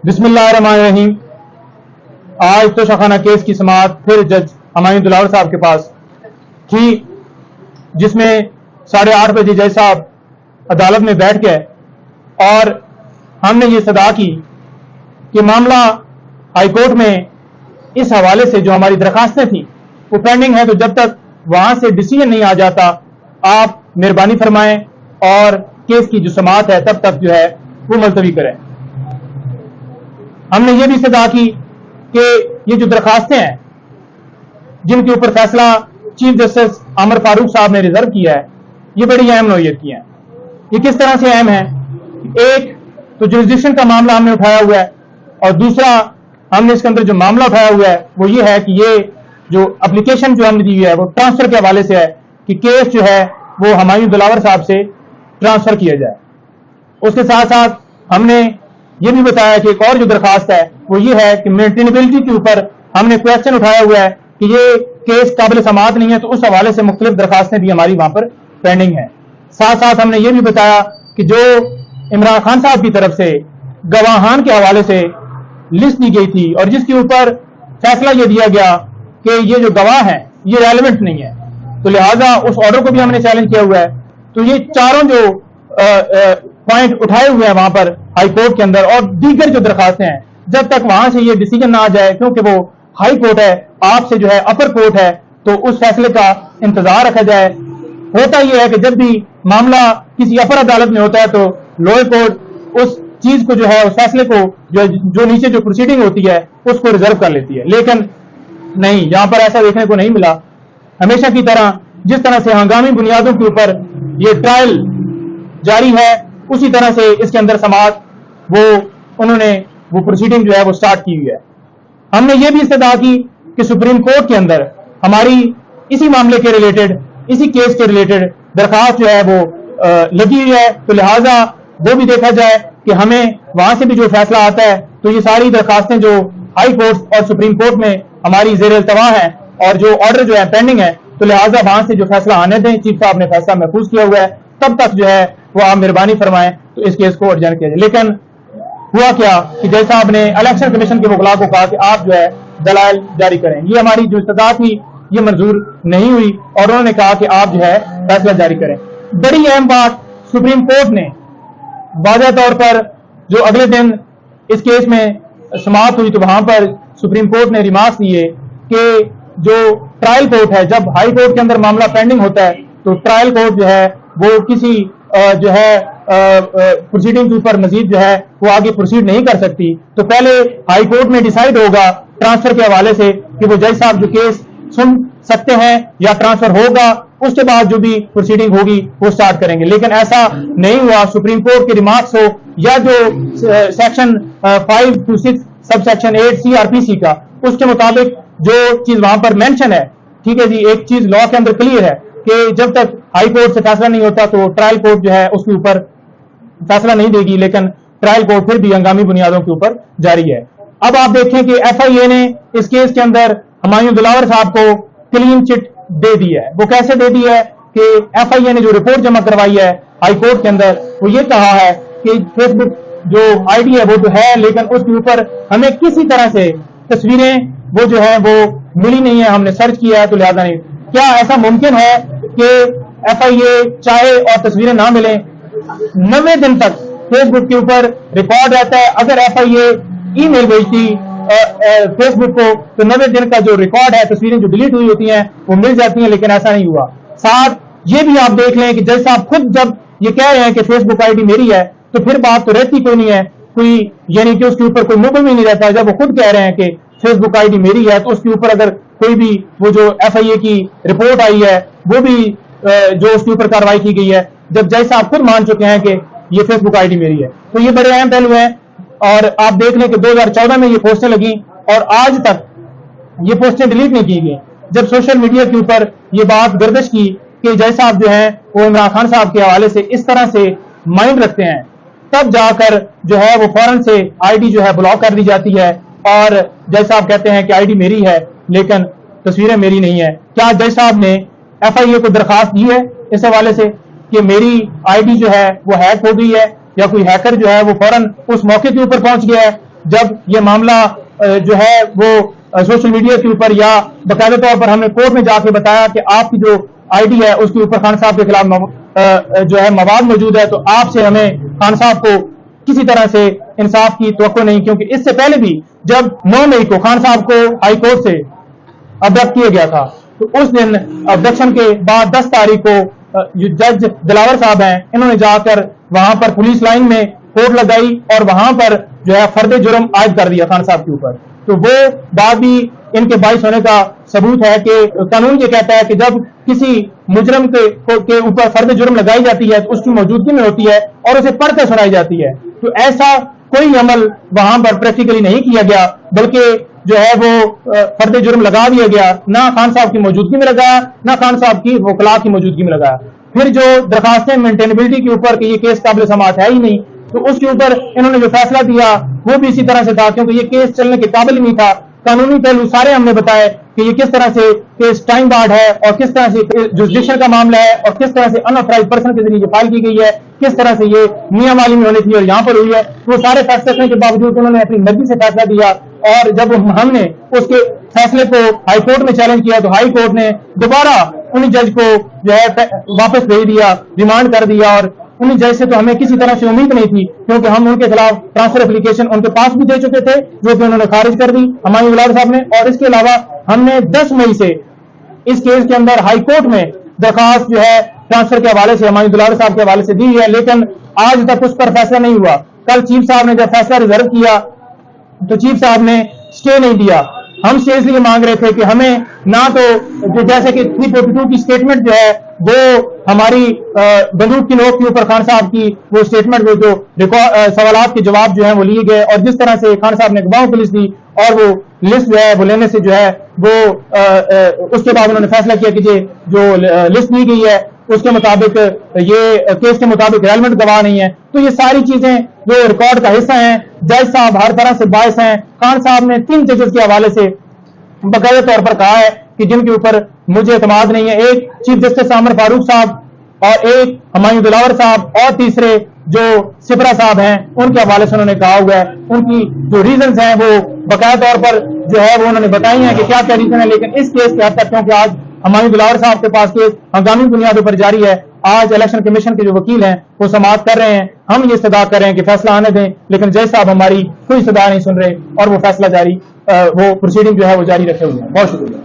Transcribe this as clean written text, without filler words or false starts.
बिस्मिल्लाहिर्रहमानिर्रहीम। आज तो शाखाना केस की समाअत फिर जज हमायूं दिलावर साहब के पास थी, जिसमें 8:30 बजे जज साहब अदालत में बैठ गए और हमने ये सदा की कि मामला हाईकोर्ट में इस हवाले से जो हमारी दरखास्तें थी वो पेंडिंग है, तो जब तक वहां से डिसीजन नहीं आ जाता आप मेहरबानी फरमाएं और केस की जो समाअत है तब तक जो है वो मुलतवी करें। हमने ये भी सदा की कि ये जो दरखास्तें हैं जिनके ऊपर फैसला चीफ जस्टिस आमर फारूक साहब ने रिजर्व किया है, ये बड़ी अहम नौयत की हैं। ये किस तरह से अहम है? एक तो जुरिसडिक्शन का मामला हमने उठाया हुआ है, और दूसरा हमने इसके अंदर जो मामला उठाया हुआ है वो ये है कि ये जो एप्लीकेशन जो हमने दी हुई है वो ट्रांसफर के हवाले से है कि केस जो है वो हमायूं दिलावर साहब से ट्रांसफर किया जाए। उसके साथ साथ हमने ये भी बताया कि एक और जो दरखास्त है वो ये है कि मेंटेनेबिलिटी के ऊपर हमने क्वेश्चन उठाया हुआ है कि ये केस काबिल समाअत नहीं है, तो उस हवाले से मुख्तलिफ दरखास्तें भी हमारी वहां पर पेंडिंग है। साथ साथ हमने ये भी बताया कि जो इमरान खान साहब की तरफ से गवाहान के हवाले से लिस्ट दी गई थी और जिसके ऊपर फैसला ये दिया गया कि ये जो गवाह हैं ये रेलेवेंट नहीं है, तो लिहाजा उस ऑर्डर को भी हमने चैलेंज किया हुआ है। तो ये चारों जो पॉइंट उठाए हुए हैं वहां पर हाई कोर्ट के अंदर, और दीगर जो दरखास्तें हैं जब तक वहां से ये डिसीजन ना आ जाए, क्योंकि वो हाई कोर्ट है, आपसे जो है अपर कोर्ट है, तो उस फैसले का इंतजार रखा जाए। होता यह है कि जब भी मामला किसी अपर अदालत में होता है तो लोअर कोर्ट उस चीज को जो है उस फैसले को जो नीचे जो प्रोसीडिंग होती है उसको रिजर्व कर लेती है, लेकिन नहीं, यहां पर ऐसा देखने को नहीं मिला। हमेशा की तरह जिस तरह से हंगामी बुनियादों के ऊपर ये ट्रायल जारी है उसी तरह से इसके अंदर समाअत उन्होंने वो प्रोसीडिंग जो है वो स्टार्ट की हुई है। हमने ये भी इस्तदा की कि सुप्रीम कोर्ट के अंदर हमारी इसी मामले के रिलेटेड, इसी केस के रिलेटेड दरखास्त जो है वो लगी हुई है, तो लिहाजा वो भी देखा जाए कि हमें वहां से भी जो फैसला आता है तो ये सारी दरखास्तें जो हाई कोर्ट और सुप्रीम कोर्ट में हमारी ज़ेर इल्तवा है और जो ऑर्डर जो है पेंडिंग है, तो लिहाजा वहां से जो फैसला आने दें। चीफ साहब ने फैसला महफूज किया हुआ है, तब तक जो है वो आप मेहरबानी फरमाएं तो इस केस को अर्जेंट किया जाए। लेकिन हुआ क्या कि जज साहब ने इलेक्शन कमीशन के वकला को कहा कि आप जो है दलाइल जारी करें। ये हमारी जो इस्तदा थी ये मंजूर नहीं हुई और उन्होंने कहा कि आप जो है फैसला जारी करें। बड़ी अहम बात, सुप्रीम कोर्ट ने वाज़ेह तौर पर जो अगले दिन इस केस में समाअत हुई तो वहां पर सुप्रीम कोर्ट ने रिमार्क्स दिए कि जो ट्रायल कोर्ट है, जब हाई कोर्ट के अंदर मामला पेंडिंग होता है तो ट्रायल कोर्ट जो है वो किसी जो है प्रोसीडिंग के ऊपर मजीद जो है वो आगे प्रोसीड नहीं कर सकती। तो पहले हाई कोर्ट में डिसाइड होगा ट्रांसफर के हवाले से कि वो जज साहब जो केस सुन सकते हैं या ट्रांसफर होगा, उसके बाद जो भी प्रोसीडिंग होगी वो स्टार्ट करेंगे। लेकिन ऐसा नहीं हुआ। सुप्रीम कोर्ट के रिमार्क्स हो या जो section 5 to 6 sub section 8 CRPC का, उसके मुताबिक जो चीज वहां पर मेंशन है, ठीक है जी, एक चीज लॉ के अंदर क्लियर है कि जब तक हाई कोर्ट से फैसला नहीं होता तो ट्रायल कोर्ट जो है उसके ऊपर फैसला नहीं देगी, लेकिन ट्रायल कोर्ट फिर भी हंगामी बुनियादों के ऊपर जारी है। अब आप देखें कि FIA ने इस केस के अंदर हमायूं दिलावर साहब को क्लीन चिट दे दी है। वो कैसे दे दी है कि FIA ने जो रिपोर्ट जमा करवाई है हाई कोर्ट के अंदर, वो ये कहा है कि फेसबुक जो ID है वो तो है, लेकिन उसके ऊपर हमें किसी तरह से तस्वीरें वो जो है वो मिली नहीं है, हमने सर्च किया है तो लिहाजा नहीं। क्या ऐसा मुमकिन है कि FIA चाहे और तस्वीरें ना मिले? 90 दिन तक फेसबुक के ऊपर रिकॉर्ड रहता है। अगर FIA ईमेल भेजती फेसबुक को तो 90 दिन का जो रिकॉर्ड है, तस्वीरें जो डिलीट हुई होती हैं वो मिल जाती हैं, लेकिन ऐसा नहीं हुआ। साथ ये भी आप देख लें कि जज साहब खुद जब ये कह रहे हैं कि फेसबुक ID मेरी है, तो फिर बात तो रहती कोई नहीं है, कोई यानी कि उसके ऊपर कोई मुकदमा नहीं रहता। जब वो खुद कह रहे हैं कि फेसबुक ID मेरी है तो उसके ऊपर अगर कोई भी वो जो FIA की रिपोर्ट आई है वो भी जो उसके ऊपर कार्रवाई की गई है, जब जज साहब खुद मान चुके हैं कि ये फेसबुक ID मेरी है, तो ये बड़े अहम पहलू हैं। और आप देख लें कि 2014 में ये पोस्टें लगी और आज तक ये पोस्टें डिलीट नहीं की गई। जब सोशल मीडिया के ऊपर ये बात गर्दिश की कि जज साहब जो है वो इमरान खान साहब के हवाले से इस तरह से माइंड रखते हैं, तब जाकर जो है वो फौरन से ID जो है ब्लॉक कर दी जाती है और जज साहब कहते हैं कि ID मेरी है लेकिन तस्वीरें मेरी नहीं है। क्या जज साहब ने FIA को दरखास्त दी है इस हवाले से कि मेरी ID जो है वो हैक हो गई है, या कोई हैकर जो है वो फौरन उस मौके के ऊपर पहुंच गया है جب یہ معاملہ جو ہے وہ سوشل میڈیا کے اوپر یا باقاعدہ طور پر ہم نے کورٹ میں جا کے بتایا کہ آپ کی جو آئی ڈی ہے اس کے اوپر خان صاحب کے خلاف جو ہے مواد موجود ہے، تو آپ سے ہمیں خان صاحب کو کسی طرح سے انصاف کی توقع نہیں، کیونکہ اس سے پہلے بھی جب 9 مئی کو خان صاحب کو ہائی کورٹ سے ابڈکٹ کیا گیا تھا، تو اس دن ابڈکشن کے بعد 10 تاریخ کو جج دلاور صاحب ہیں، انہوں نے جا کر وہاں پر پولیس لائن میں کوٹ لگائی اور وہاں پر جو ہے فرد جرم عائد کر دیا خان صاحب کے اوپر. تو وہ بات بھی ان کے باعث ہونے کا ثبوت ہے کہ قانون یہ کہتا ہے کہ جب کسی مجرم کے اوپر فرد جرم لگائی جاتی ہے تو اس کی موجودگی میں ہوتی ہے اور اسے پڑھ کر سنائی جاتی ہے. تو ایسا کوئی عمل وہاں پر پریکٹیکلی نہیں کیا گیا، بلکہ جو ہے وہ فرد جرم لگا دیا گیا، نہ خان صاحب کی موجودگی میں لگایا، نہ خان صاحب کی وکلاء کی موجودگی میں لگایا. پھر جو درخواستیں مینٹینیبلٹی کے اوپر کہ یہ کیس قابل سماعت ہے ہی نہیں، تو اس کے اوپر انہوں نے جو فیصلہ دیا وہ بھی اسی طرح سے تھا، کیونکہ یہ کیس چلنے کے قابل ہی نہیں تھا. قانونی پہلو سارے ہم نے بتائے کہ یہ کس طرح سے کیس ٹائم بارڈ ہے اور کس طرح سے جوڈیشل کا معاملہ ہے اور کس طرح سے ان آتھرائزڈ پرسن کے ذریعے یہ فائل کی گئی ہے، کس طرح سے یہ میاں مالی میں ہونی تھی اور یہاں پر ہوئی ہے. وہ سارے فیصلے کرنے کے باوجود انہوں نے اپنی مرضی سے فیصلہ دیا، اور جب ہم نے اس کے فیصلے کو ہائی کورٹ میں چیلنج کیا تو ہائی کورٹ نے دوبارہ انہیں جج کو جو ہے واپس بھیج دیا، ریمانڈ کر دیا. اور انہیں جج سے تو ہمیں کسی طرح سے امید نہیں تھی، کیونکہ ہم ان کے خلاف ٹرانسفر اپلیکیشن ان کے پاس بھی دے چکے تھے جو کہ انہوں نے خارج کر دی ہمایوں دلال صاحب نے. اور اس کے علاوہ ہم نے 10 مئی سے اس کیس کے اندر ہائی کورٹ میں درخواست جو ہے ٹرانسفر کے حوالے سے ہمایوں دلال صاحب کے حوالے سے دی ہے، لیکن آج تک اس پر فیصلہ نہیں ہوا. کل چیف صاحب نے جب فیصلہ ریزرو کیا تو چیف صاحب نے اسٹے نہیں دیا. ہم اسٹے اس لیے مانگ رہے تھے کہ ہمیں نہ تو جیسے کہ 342 کی اسٹیٹمنٹ جو ہے وہ ہماری بندوق کی نوک کے اوپر خان صاحب کی وہ اسٹیٹمنٹ جو سوالات کے جواب جو ہیں وہ لیے گئے، اور جس طرح سے خان صاحب نے گواہوں کی لسٹ دی اور وہ لسٹ جو ہے وہ لینے سے جو ہے وہ اس کے بعد انہوں نے فیصلہ کیا کہ جو لسٹ دی گئی ہے اس کے مطابق یہ کیس کے مطابق ریلیونٹ گواہ نہیں ہے. تو یہ ساری چیزیں جو ریکارڈ کا حصہ ہیں، جج صاحب ہر طرح سے باعث ہیں. خان صاحب نے 3 ججز کے حوالے سے باقاعدہ طور پر کہا ہے کہ جن کے اوپر مجھے اعتماد نہیں ہے، ایک چیف جسٹس عامر فاروق صاحب اور ایک ہمایوں دلاور صاحب اور تیسرے جو سپرا صاحب ہیں ان کے حوالے سے انہوں نے کہا ہوا ہے. ان کی جو ریزنز ہیں وہ باقاعدہ طور پر جو ہے وہ انہوں نے بتائی ہیں کہ کیا کیا ریزن ہے. لیکن اس کیس کے حد تک کیونکہ آج ہمایوں دلاور صاحب کے پاس کیس ہنگامی بنیادوں پر جاری ہے، آج الیکشن کمیشن کے جو وکیل ہیں وہ سماعت کر رہے ہیں، ہم یہ صدا کر رہے ہیں کہ فیصلہ آنے دیں، لیکن جج صاحب ہماری کوئی صدا نہیں سن رہے اور وہ فیصلہ جاری وہ پروسیڈنگ جو ہے وہ جاری رکھے ہوئے ہیں. بہت شکریہ.